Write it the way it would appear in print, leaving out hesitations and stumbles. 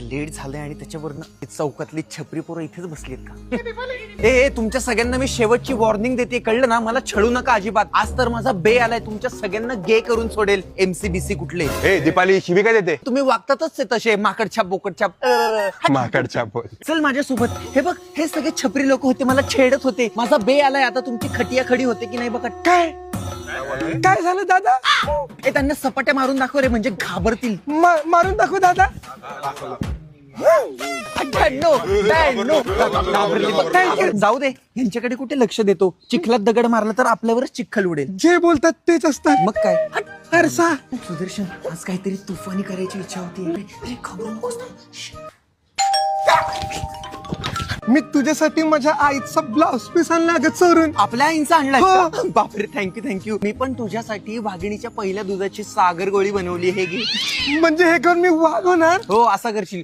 Late झालंय आणि त्याच्यावरनं चौकातली छपरी पोरं इथेच बसलीत का? ए तुमच्या सगळ्यांना मी शेवटची वॉर्निंग देते, कळलं ना? मला छळू नका अजिबात. आज तर माझा बे आलाय, तुमच्या सगळ्यांना गे करून सोडेल. MCBC कुठले ए दीपाली शिवी काय देते? तुम्ही वागतातच तसे माकडछाप बोकडछाप. माकडछाप बोल. चल माझ्यासोबत. हे बघ, हे सगळे छपरी लोक होते, मला छेडत होते. माझा बे आलाय, आता तुमची खटिया खडी होते की नाही बघा. काय काय झालं दादा? ए त्यांना सपाट्या मारून दाखव रे, म्हणजे घाबरतील. मारून दाखव दादा. जाऊ दे, यांच्याकडे कुठे लक्ष देतो. चिखलात दगड मारला तर आपल्यावरच चिखल उडेल. जे बोलतात तेच असतात. मग काय. अरसा सुदर्शन, आज काहीतरी तुफानी करायची इच्छा होती. अरे खबरू नकोस. मी तुझ्यासाठी माझ्या आईचा ब्लाउज पीस आणला ग चोरून. आपल्या आईंचा आणला हो. बापरे, थँक्यू. मी पण तुझ्यासाठी वाघिणीच्या पहिल्या दुधाची सागर गोळी बनवली. हे घे. म्हणजे हे करून मी वाघ होणार? हो, असा करशील.